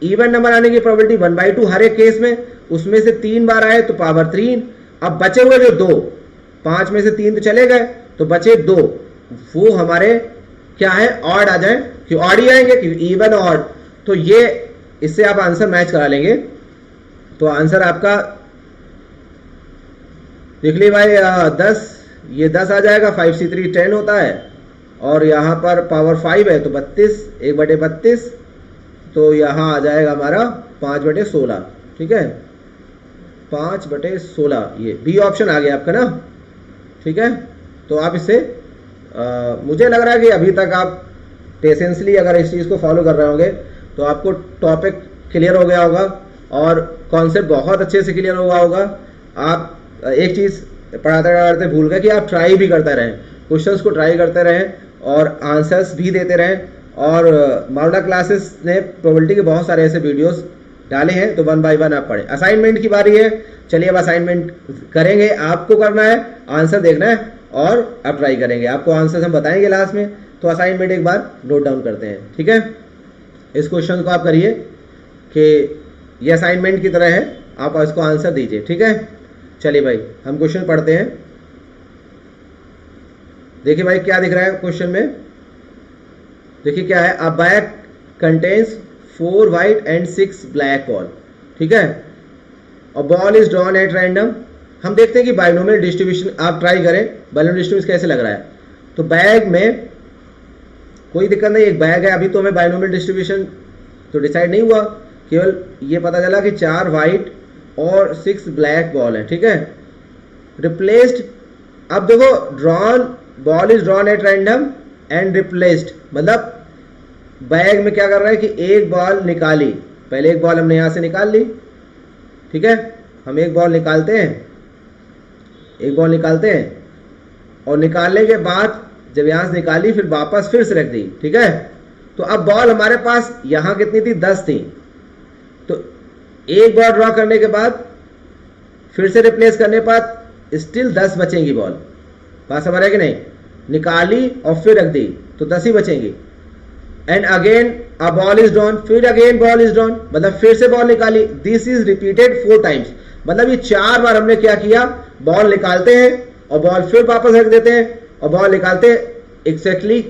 इवन नंबर आने की प्रोबेबिलिटी 1/2 हर एक केस में, उसमें से 3 बार आए तो पावर 3। अब बचे हुए जो 2, 5 में से 3 तो चले गए, तो बचे 2, वो हमारे क्या है, ऑड आ जाए, क्यों ऑड ही आएंगे, क्यों इवन ऑड। तो ये इससे आप आंसर मैच करा लेंगे। तो आंसर आपका देख ली भाई, 10, ये 10 आ जाएगा, 5c3 10 होता है, और यहाँ पर पावर 5 है तो 32, 1/32, तो यहाँ आ जाएगा हमारा 5/16, ठीक है, 5/16, ये बी ऑप्शन आ गया आपका ना, ठीक है। तो आप इससे मुझे लग रहा है कि अभी तक आप पेशेंसली अगर इस चीज़ को फॉलो कर रहे होंगे तो आपको टॉपिक क्लियर हो गया होगा और कॉन्सेप्ट बहुत अच्छे से क्लियर हुआ होगा। आप एक चीज़ पढ़ाते पढ़ाते भूल गए कि आप ट्राई भी करते रहें, क्वेश्चंस को ट्राई करते रहें और आंसर्स भी देते रहें। और मारुला क्लासेस ने प्रोबेबिलिटी के बहुत सारे ऐसे वीडियोस डाले हैं, तो 1 बाय 1 आप पढ़ें। असाइनमेंट की बारी है, चलिए अब असाइनमेंट करेंगे। आपको करना है, आंसर देखना है और अब ट्राई करेंगे। आपको आंसर हम बताएंगे लास्ट में, तो असाइनमेंट एक बार नोट डाउन करते हैं, ठीक है। इस क्वेश्चन को आप करिए कि ये असाइनमेंट की तरह है, आप इसको आंसर दीजिए, ठीक है। चलिए भाई हम क्वेश्चन पढ़ते हैं। देखिए भाई क्या दिख रहा है क्वेश्चन में, देखिए क्या है, अ bag contains 4 white and 6 black ball, ठीक है, और ball is drawn at random. हम देखते हैं कि बाइनोमियल डिस्ट्रीब्यूशन, आप ट्राई करें बाइनोमियल डिस्ट्रीब्यूशन कैसे लग रहा है। तो बैग में कोई दिक्कत नहीं, एक बैग है, अभी तो हमें बाइनोमियल डिस्ट्रीब्यूशन तो डिसाइड नहीं हुआ, केवल ये पता चला कि 4 व्हाइट और 6 ब्लैक बॉल है, ठीक है। रिप्लेस्ड, अब देखो drawn, ball is drawn at random and replaced, मतलब बैग में क्या कर रहा है कि एक बॉल निकाली, पहले एक बॉल हमने यहां से निकाल ली, ठीक है। हम एक बॉल निकालते हैं, और निकालने के बाद जब यहां से निकाली फिर वापस फिर से रख दी, ठीक है। तो अब बॉल हमारे पास यहां कितनी थी, 10 थी। तो एक बॉल ड्रॉ करने के बाद फिर से रिप्लेस करने पर स्टिल 10 बचेंगी बॉल। बात समझ रहे कि नहीं, निकाली और फिर रख दी तो 10 ही बचेंगी। And again a ball is drawn, फिर अगेन बॉल इज ड्रॉन, मतलब फिर से बॉल निकाली। दिस इज रिपीटेड 4 टाइम्स, मतलब ये 4 बार हमने क्या किया, बॉल निकालते हैं और बॉल फिर वापस रख देते हैं और बॉल निकालते हैं। एग्जैक्टली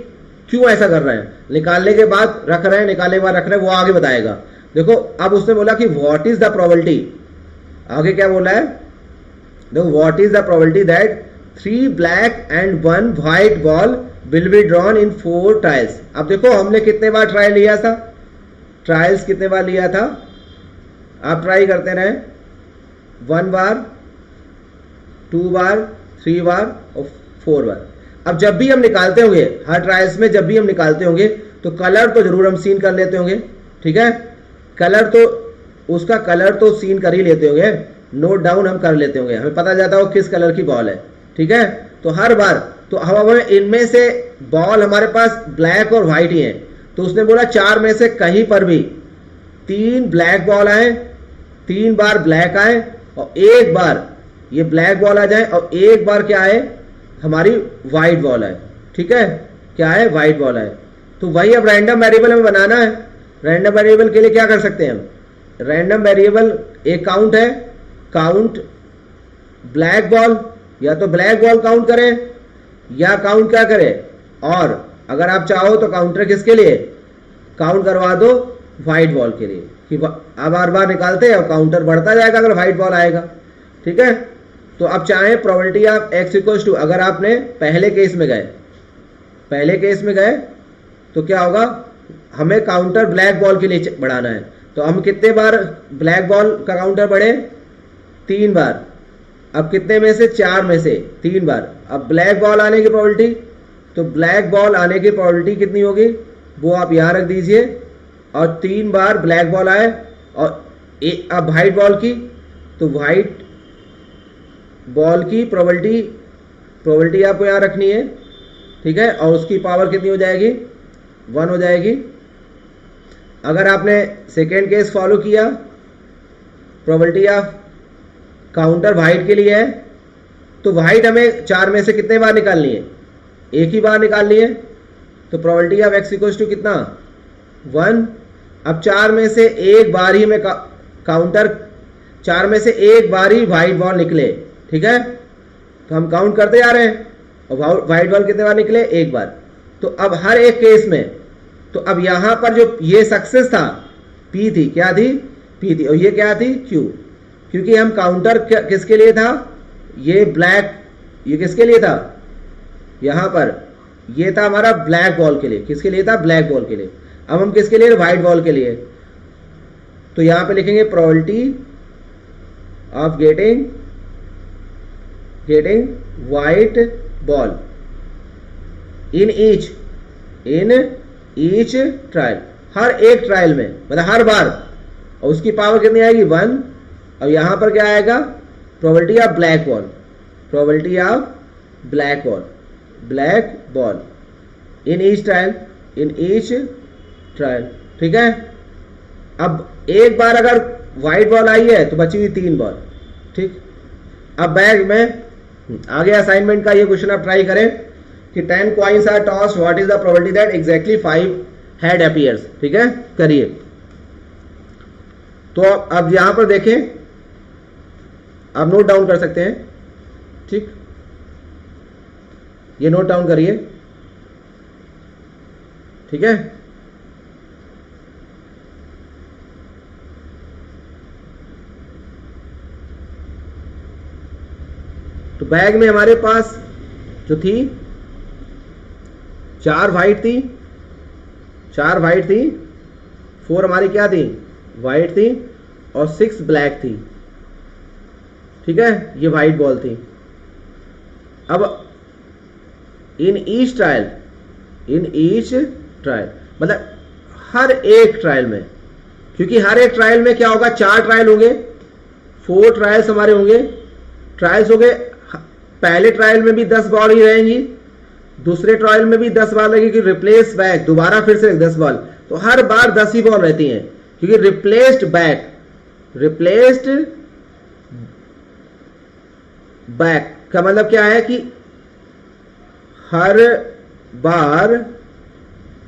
क्यों ऐसा कर रहे हैं, निकालने के बाद रख रहे हैं, निकालने के बाद रख रहे हैं, वो आगे बताएगा। देखो अब उसने बोला कि व्हाट इज द प्रोबेबिलिटी, आगे क्या बोला है, देखो what is the probability that 3 black and 1 white ball will be drawn in 4 trials. अब देखो हमने कितने बार ट्रायल लिया था, ट्रायल्स कितने बार लिया था, आप ट्राई करते रहे, 1 बार, 2 बार, 3 बार और 4 बार। अब जब भी हम निकालते होंगे हर ट्रायल्स में, जब भी हम निकालते होंगे तो कलर तो जरूर हम सीन कर लेते होंगे, ठीक है। कलर तो उसका कलर तो सीन कर ही लेते होंगे, नोट डाउन हम कर लेते होंगे, हमें पता जाता हो किस कलर की बॉल है, ठीक है। तो हर बार तो हमें इनमें से बॉल हमारे पास ब्लैक और व्हाइट ही है, तो उसने बोला 4 में से कहीं पर भी 3 ब्लैक बॉल आए, 3 बार ब्लैक आए और 1 बार ये ब्लैक बॉल आ जाए और 1 बार क्या आए, हमारी व्हाइट बॉल आए, ठीक है। क्या है, व्हाइट बॉल आए। तो वही अब रैंडम वेरिएबल हमें बनाना है। रैंडम वेरिएबल के लिए क्या कर सकते हैं हम, रैंडम वेरिएबल एक काउंट है, काउंट ब्लैक बॉल, या तो ब्लैक बॉल काउंट करें या काउंट क्या करें, और अगर आप चाहो तो काउंटर किसके लिए काउंट करवा दो, व्हाइट बॉल के लिए, कि आप बार बार निकालते हैं और काउंटर बढ़ता जाएगा अगर व्हाइट बॉल आएगा, ठीक है। तो अब चाहे probability of x equals to, अगर आपने पहले केस में गए तो क्या होगा, हमें काउंटर ब्लैक बॉल के लिए बढ़ाना है। तो हम कितने बार ब्लैक बॉल का काउंटर बढ़े, 3 बार। अब कितने में से, 4 में से 3 बार। अब ब्लैक बॉल आने की प्रोबेबिलिटी, तो ब्लैक बॉल आने की प्रोबेबिलिटी कितनी होगी, वो आप यहां रख दीजिए, और 3 बार ब्लैक बॉल आए। और अब व्हाइट बॉल की, तो व्हाइट बॉल की प्रोबेबिलिटी आपको यहां रखनी है, ठीक है। और उसकी पावर कितनी हो जाएगी, 1 हो जाएगी। अगर आपने सेकेंड केस फॉलो किया, प्रोबेबिलिटी ऑफ काउंटर व्हाइट के लिए है, तो व्हाइट हमें 4 में से कितने बार निकालनी है, 1 ही बार निकालनी है। तो probability of x equals to कितना, 1। अब 4 में से 1 बार ही हमें काउंटर, 4 में से 1 बार ही व्हाइट बॉल निकले, ठीक है। तो हम काउंट करते जा रहे हैं, और व्हाइट बॉल कितने बार निकले, 1 बार। तो अब हर एक केस में, तो अब यहां पर जो ये सक्सेस था, P थी, क्या थी, P थी, और ये क्या थी, Q, क्योंकि हम काउंटर किसके लिए था, ये ब्लैक, ये किसके लिए था, यहां पर ये था हमारा ब्लैक बॉल के लिए, किसके लिए था, ब्लैक बॉल के लिए। अब हम किसके लिए, व्हाइट बॉल के लिए। तो यहां पे लिखेंगे probability of getting white ball in each trial, हर एक ट्रायल में, मतलब हर बार। और उसकी पावर कितनी आएगी, 1। और यहां पर क्या आएगा, probability of black ball in each trial, ठीक है। अब एक बार अगर व्हाइट बॉल आई है तो बची हुई 3 बॉल, ठीक। अब बैग में आगे असाइनमेंट का ये क्वेश्चन आप ट्राई करें कि 10 coins are tossed, what is the probability that exactly 5 head appears, ठीक है, करिए। तो अब यहां पर देखें, आप नोट डाउन कर सकते हैं, ठीक, ये नोट डाउन करिए, ठीक है। तो बैग में हमारे पास जो थी 4 व्हाइट थी, 4 हमारी क्या थी, व्हाइट थी, और 6 ब्लैक थी, ठीक है। ये व्हाइट बॉल थी। अब इन ईच ट्रायल मतलब हर एक ट्रायल में, क्योंकि हर एक ट्रायल में क्या होगा, 4 ट्रायल होंगे, 4 ट्रायल्स हमारे होंगे, ट्रायल्स हो गए, पहले ट्रायल में भी 10 बॉल ही रहेंगी, दूसरे ट्रायल में भी 10 बॉल लगेगी, रिप्लेस बैक दोबारा फिर से 10 बॉल, तो हर बार 10 ही बॉल रहती हैं, क्योंकि रिप्लेस्ड बैक का मतलब क्या है कि हर बार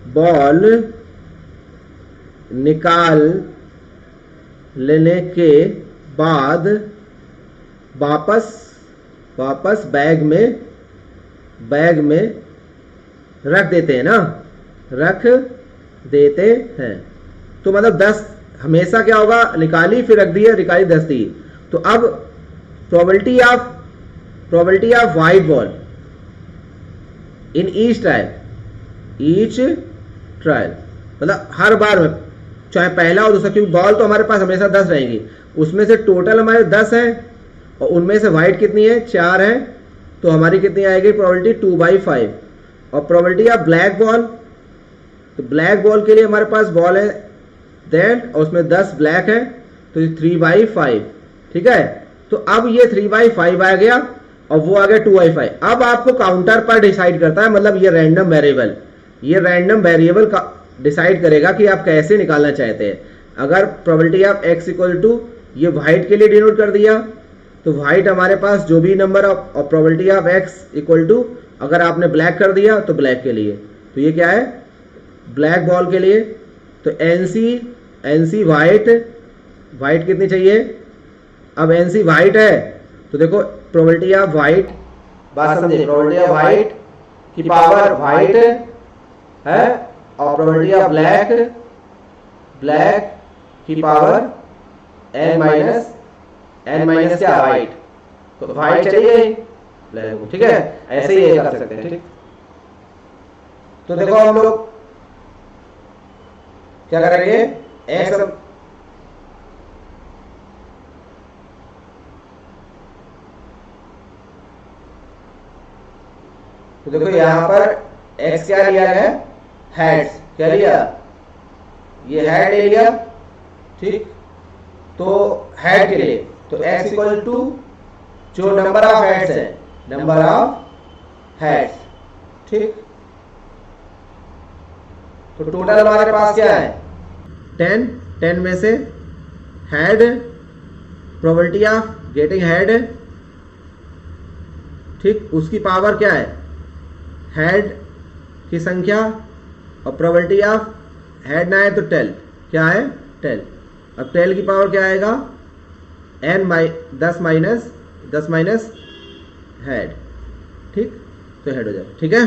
बॉल निकाल लेने के बाद वापस बैग में रख देते हैं ना, रख देते हैं। तो मतलब 10 हमेशा क्या होगा, निकाली फिर रख दी है, निकाली 10 दी। तो अब probability of white ball in each trial, मतलब हर बार में चाहे पहला और दूसरा, क्योंकि बॉल तो हमारे पास हमेशा 10 रहेंगी, उसमें से टोटल हमारे 10 है और उनमें से वाइट कितनी है, 4 है, तो हमारी कितनी आएगी प्रोबेबिलिटी 2/5। और प्रोबेबिलिटी ऑफ ब्लैक बॉल, तो ब्लैक बॉल के लिए हमारे पास बॉल है दैट और उसमें 10 ब्लैक है, तो 3/5, ठीक है। तो अब ये 3/5 आ गया और वो आ गया 2/5। अब आपको काउंटर पर डिसाइड करता है, मतलब ये रैंडम वेरिएबल का डिसाइड करेगा कि आप कैसे निकालना चाहते हैं। अगर probability of x equal to ये व्हाइट के लिए डिनोट कर दिया, तो व्हाइट हमारे पास जो भी नंबर और probability of x equal to अगर आपने ब्लैक कर दिया तो ब्लैक के लिए, तो ये क्या है ब्लैक बॉल के लिए। तो एनसी वाइट कितनी चाहिए, अब एनसी वाइट है तो देखो प्रोबेबिलिटी ऑफ वाइट, बात समझे, प्रोबेबिलिटी ऑफ वाइट की पावर वाइट है और प्रोबेबिलिटी ऑफ ब्लैक की पावर n माइनस क्या वाइट, तो वाइट चाहिए ब्लैक को, ठीक है। ऐसे ही कर सकते हैं, ठीक। तो देखो हम लोग क्या करेंगे, x तो देखो यहां पर x क्या लिया गया, हेड्स, क्या लिया, ये हेड ले लिया, ठीक। तो हेड के लिए तो x इक्वल टू जो नंबर ऑफ हेड्स है, नंबर ऑफ हेड्स, ठीक। तो टोटल हमारे पास क्या है 10 में से head, probability of getting head, ठीक, उसकी पावर क्या है हेड की संख्या और प्रोबेबिलिटी ऑफ हेड ना है तो 10, क्या है 10। अब 10 की पावर क्या आएगा 10 माइनस हेड, ठीक, तो हेड हो जाए, ठीक है।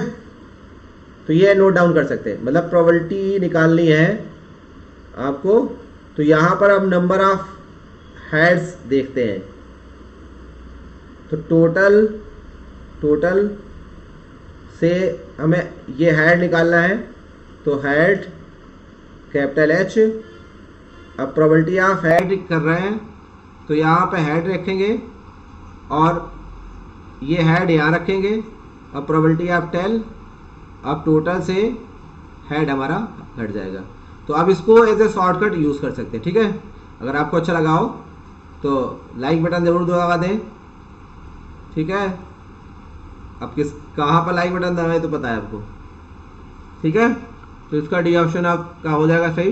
तो ये नोट डाउन कर सकते हैं, मतलब प्रोबेबिलिटी निकालनी है आपको। तो यहां पर अब नंबर ऑफ हेड्स देखते हैं, तो टोटल से हमें ये हेड निकालना है, तो हेड कैपिटल H। अब प्रोबेबिलिटी ऑफ हेड कर रहे हैं तो यहाँ पे हेड रखेंगे और ये हेड यहाँ रखेंगे और प्रोबेबिलिटी ऑफ 10, अब टोटल से हेड हमारा घट जाएगा। तो अब इसको एज ए शॉर्टकट यूज़ कर सकते हैं, ठीक है। अगर आपको अच्छा लगा हो तो लाइक बटन ज़रूर दबा दें, ठीक है। अब कहाँ पर लाइक बटन दबाए तो पता है आपको, ठीक है। तो इसका डी ऑप्शन आपका हो जाएगा सही,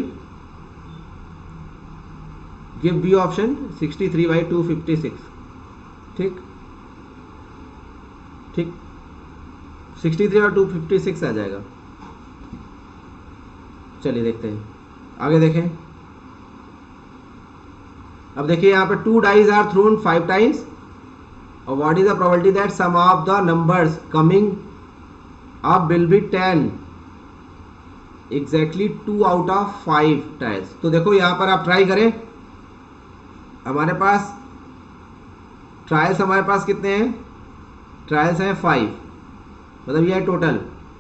गिव बी ऑप्शन 63/256, ठीक 63/256 आ जाएगा। चलिए देखते हैं आगे, देखें। अब देखिए यहाँ पे 2 डाइज आर थ्रोन 5 टाइम्स और what is the probability that sum of the numbers coming up will be 10, exactly 2 out of 5 tiles. तो देखो यहाँ पर आप ट्राई करें, हमारे पास ट्रायल्स हमारे पास कितने हैं, ट्रायल्स हैं 5, मतलब ये है टोटल,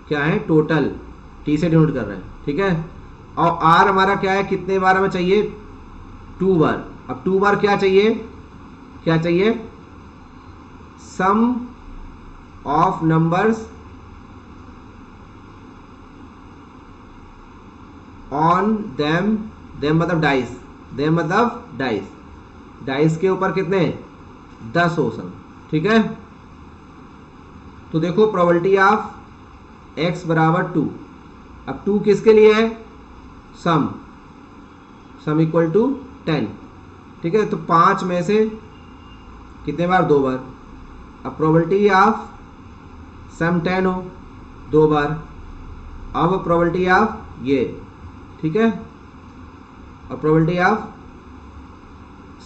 क्या है टोटल, टी से डिनोट कर रहे हैं, ठीक है। और आर हमारा क्या है, कितने बार हमें चाहिए 2 बार। अब 2 बार क्या चाहिए सम ऑफ नंबर्स ऑन देम मतलब डाइस के ऊपर कितने 10 हो सम, ठीक है। तो देखो प्रोबेबिलिटी ऑफ x बराबर 2। अब 2 किसके लिए है? सम इक्वल टू 10, ठीक है। तो 5 में से कितने बार? 2 बार। अब प्रोबेबिलिटी ऑफ सम 10 हो 2 बार। अब प्रोबेबिलिटी ऑफ ये, ठीक है, और प्रोबेबिलिटी ऑफ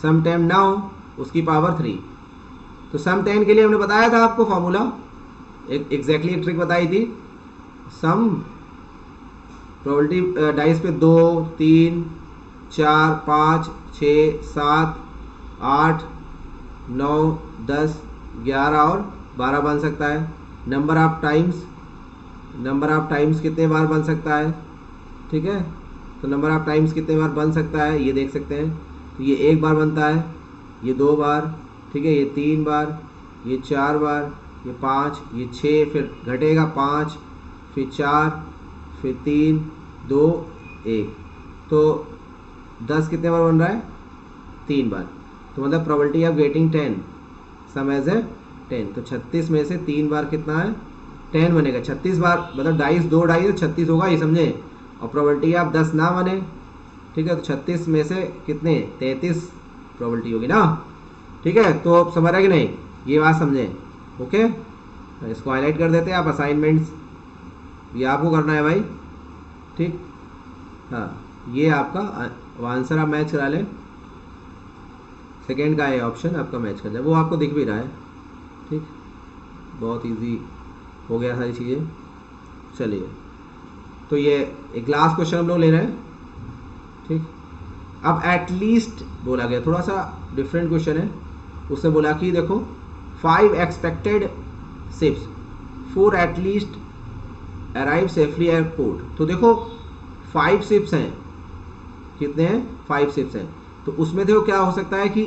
सम 10 ना हो उसकी पावर 3। तो सम 10 के लिए हमने बताया था आपको फॉर्मूला, एग्जैक्टली एक ट्रिक बताई थी। सम प्रोबेबिलिटी डाइस पे 2, 3, 4, 5, 6, 7, 8, 9, 10, 11 और 12 बन सकता है। नंबर ऑफ टाइम्स कितने बार बन सकता है, ठीक है। तो नंबर ऑफ टाइम्स कितने बार बन सकता है ये देख सकते हैं। तो ये 1 बार बनता है, ये 2 बार, ठीक है, ये 3 बार, ये 4 बार, ये 5, ये 6, फिर घटेगा 5, फिर 4, फिर 3, 2, 1। तो 10 कितने बार बन रहा है? 3 बार। तो मतलब probability of getting 10 sum as a 10। तो 36 में से 3 बार कितना है? 10 बनेगा। 36 बार मतलब डाइस 2 डाइस 36 होगा, ये समझे। और प्रोबेबिलिटी ऑफ 10 ना बने, ठीक है, तो 36 में से कितने? 33 प्रोबेबिलिटी होगी ना, ठीक है। तो अब समझ रहे कि नहीं, ये बात समझे? ओके, इसको हाईलाइट कर देते हैं। आप असाइनमेंट्स ये आपको करना है भाई, ठीक। हाँ, ये आपका आंसर आप मैच करा लें। सेकेंड का है ऑप्शन, आपका मैच कर जाए, वो आपको दिख भी रहा है, ठीक। बहुत इजी हो गया सारी चीज़ें। चलिए, तो ये एक लास्ट क्वेश्चन हम लोग ले रहे हैं, ठीक। अब एटलीस्ट बोला गया, थोड़ा सा डिफरेंट क्वेश्चन है। उससे बोला कि देखो 5 expected ships 4 at least arrive safely airport. तो देखो 5 शिप्स हैं, कितने हैं? 5 शिप्स हैं। तो उसमें देखो क्या हो सकता है कि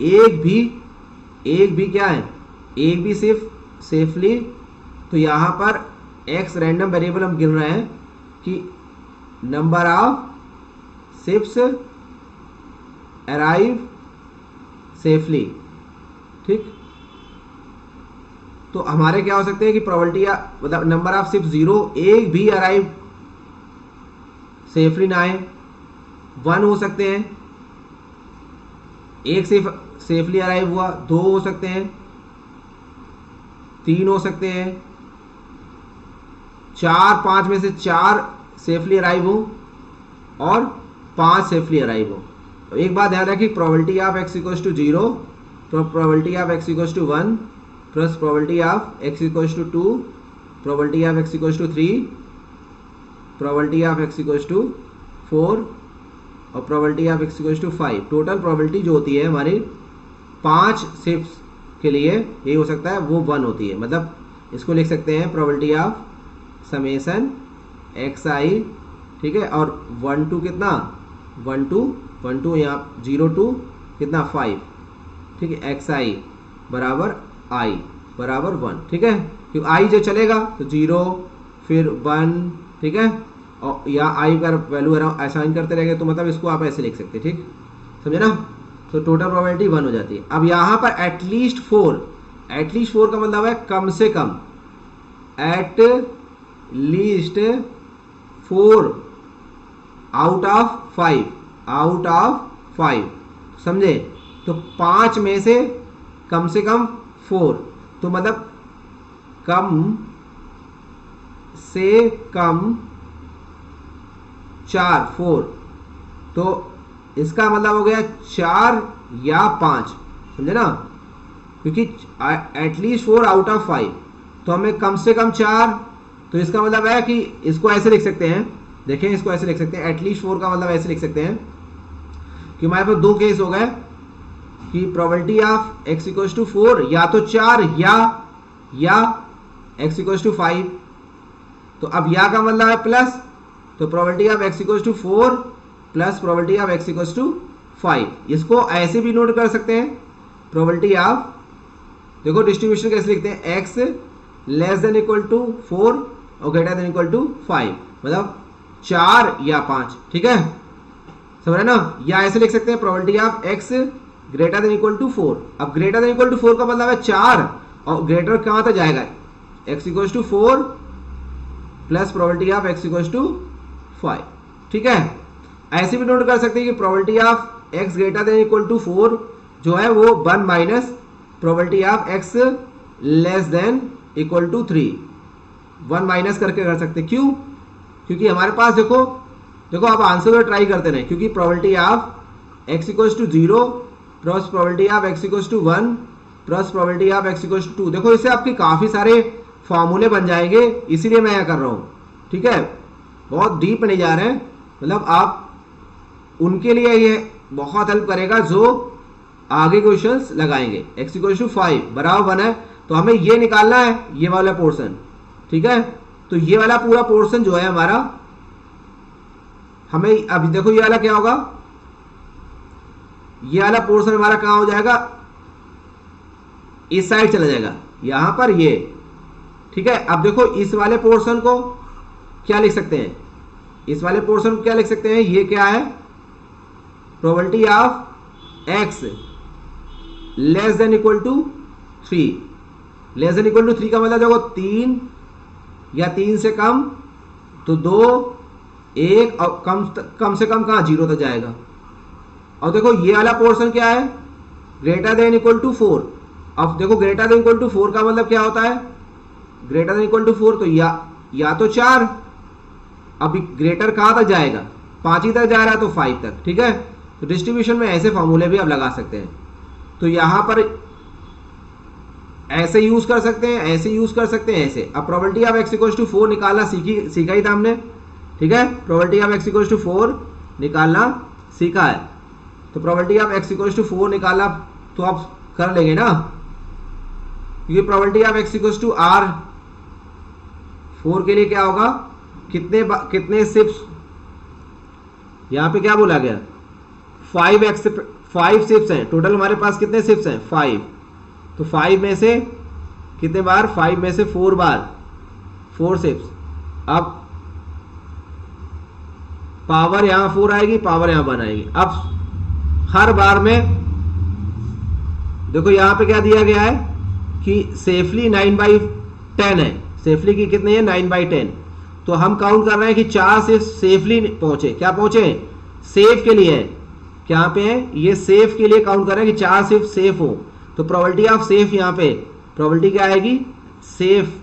एक भी क्या है? एक भी शिप सेफली। तो यहाँ पर x रैंडम वेरिएबल हम गिन रहे हैं कि number of ships arrive safely, ठीक। तो हमारे क्या हो सकते हैं कि प्रोबेबिलिटी मतलब नंबर ऑफ शिप्स 0, एक भी अराइव सेफली ना आए। 1 हो सकते हैं, एक शिप सेफली अराइव हुआ। 2 हो सकते हैं, 3 हो सकते हैं, 4, 5 में से 4 सेफली अराइव हो और 5 सेफली अराइव हो। तो एक बात ध्यान रखिए, probability of x equals to 0, probability of x equals to 1 plus probability of x equals to 2, probability of x equals to 3, probability of x equals to 4 और probability of x equals to 5। Total probability जो होती है हमारी 5 ships के लिए यही हो सकता है, वो 1 होती है। मतलब इसको लिख सकते हैं प्रोबेबिलिटी ऑफ समेसन xi, ठीक है। और 1 to कितना? 1 to यहाँ 0 to कितना? 5, ठीक है। xi बराबर i बराबर 1, ठीक है। क्योंकि i जो चलेगा तो 0 फिर 1, ठीक है। और यहाँ i का वैल्यू असाइन करते रहेंगे, तो मतलब इसको आप ऐसे लिख सकते हैं, ठीक, समझे ना। तो टोटल प्रोबेबिलिटी 1 हो जाती है। अब यहाँ पर एटलीस्ट 4 का मतलब है कम से कम, एट लीस्ट 4 आउट ऑफ 5, समझे। तो 5 में से कम 4, तो मतलब कम से कम 4 तो इसका मतलब हो गया 4 या 5, समझे ना। क्योंकि एटलीस्ट 4 आउट ऑफ 5, तो हमें कम से कम 4, तो इसका मतलब है कि इसको ऐसे लिख सकते हैं। देखें, इसको ऐसे लिख सकते हैं, एटलीस्ट 4 का मतलब ऐसे लिख सकते हैं कि हमारे पास 2 केस हो गए कि probability of x equals to 4 या तो 4 या x इक्वल्स टू 5। तो अब या का मतलब है प्लस, तो probability of x equals to 4 plus probability of x equals to 5। इसको ऐसे भी नोट कर सकते हैं, प्रोबेबिलिटी ऑफ, देखो डिस्ट्रीब्यूशन कैसे लिखते हैं, x less than equal to 4 और ग्रेटर देन इक्वल टू 5, मतलब 4 या 5, ठीक है, समझ रहे ना। या ऐसे लिख सकते हैं probability of x greater than equal to 4। अब ग्रेटर देन इक्वल टू 4 का मतलब है 4, और ग्रेटर कहां तक जाएगा? x equal to 4 plus probability of x equal to 5। ठीक है, ऐसे भी नोट कर सकते हैं कि probability of x greater than equal to 4 जो है वो 1 minus probability of x less than equal to 3, 1 minus करके कर सकते। क्यों? क्योंकि हमारे पास देखो आप आंसर में ट्राई करते रहे, क्योंकि probability of x equal to 0 plus probability of x equal to 1 plus probability of x equal to 2। देखो इससे आपके काफी सारे फॉर्मूले बन जाएंगे, इसीलिए मैं यह कर रहा हूँ। ठीक है, बहुत डीप नहीं जा रहे हैं, मतलब आप उनके लिए ये बहुत हेल्प करेगा जो आगे क्वेश्चंस लगाएंगे। x इक्वल टू 5 बराबर 1 है, तो हमें ये निकालना है, ये वाला पोर्शन। ठीक है, तो ये वाला पूरा पोर्शन जो है हमारा, हमें अभी देखो ये वाला क्या होगा, ये वाला पोर्शन हमारा कहां हो जाएगा, इस साइड चला जाएगा, यहां पर ये। ठीक है, अब देखो इस वाले पोर्शन को क्या लिख सकते हैं, इस वाले पोर्शन को क्या लिख सकते हैं, ये क्या है, probability of x less than equal to 3। Less than equal to 3 का मतलब देखो 3 या 3 से कम, तो 2 1 और कम से कम कहां 0 तक जाएगा। और देखो ये वाला पोर्शन क्या है, ग्रेटर देन इक्वल टू 4। अब देखो ग्रेटर देन इक्वल टू 4 का मतलब क्या होता है, ग्रेटर देन इक्वल टू 4 तो या तो 4, अभी ग्रेटर कहां तक जाएगा, 5 ही तक जा रहा है, तो 5 तक। ठीक है, तो डिस्ट्रीब्यूशन में ऐसे फॉर्मूले भी आप लगा सकते हैं। तो यहां पर ऐसे यूज कर सकते हैं, ऐसे यूज कर सकते हैं, ऐसे। अब probability of x equal to 4 निकालना सीखा ही था हमने। ठीक है, probability of x equal to 4 निकालना सीखा है, तो probability of x equal to 4 निकालना तो आप कर लेंगे ना, क्योंकि probability of x equal to r 4 के लिए क्या होगा, कितने शिफ्ट, यहां पे क्या बोला गया, 5 शिफ्ट हैं टोटल, हमारे पास कितने शिफ्ट हैं 5, तो 5 में से कितने बार, 5 में से 4 बार, 4 शिफ्ट। अब पावर यहां 4 आएगी, पावर यहां 1 आएगी। अब हर बार में देखो यहां पे क्या दिया गया है कि सेफली 9/10 है, सेफली की कितनी है 9/10, तो हम काउंट कर रहे हैं कि 4 से सेफली पहुंचे, क्या पहुंचे, सेफ के लिए है, क्या पे है, ये सेफ के लिए काउंट कर रहे हैं कि 4 सिर्फ सेफ हो, तो प्रोबेबिलिटी ऑफ सेफ, यहाँ पे प्रोबेबिलिटी क्या आएगी, सेफ,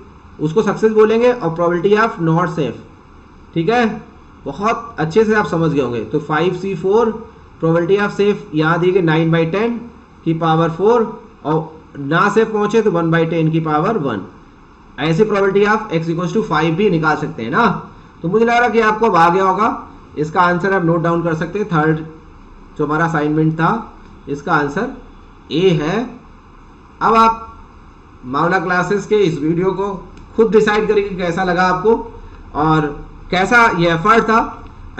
उसको सक्सेस बोलेंगे, और प्रोबेबिलिटी ऑफ नॉट सेफ। ठीक है, बहुत अच्छे से आप समझ गए होंगे। तो 5C4 प्रोबेबिलिटी ऑफ सेफ यहाँ दी गई 9/10 की पावर 4, और ना सेफ पहुंचे तो 1/10 की पावर 1। ऐसी probability of x equal to 5 भी निकाल सकते हैं ना। तो मुझे लग रहा है कि आपको अब आ गया होगा, इसका आंसर आप नोट डाउन कर सकते हैं। थर्ड जो हमारा असाइनमेंट था, इसका आंसर ए है। अब आप मावला क्लासेस के इस वीडियो को खुद डिसाइड करिए कि कैसा लगा आपको और कैसा ये एफर्ट था।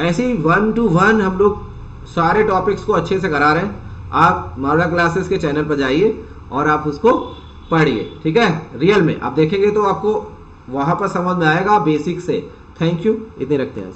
ऐसे ही 1 to 1 हम लोग सारे टॉपिक्स को अच्छे से करा रहे हैं। आप मावला क्लासेस के चैनल पर जाइए और आप उसको पढ़िए, ठीक है। रियल में आप देखेंगे तो आपको वहां पर समझ में आएगा बेसिक से। थैंक यू, इतने रखते हैं।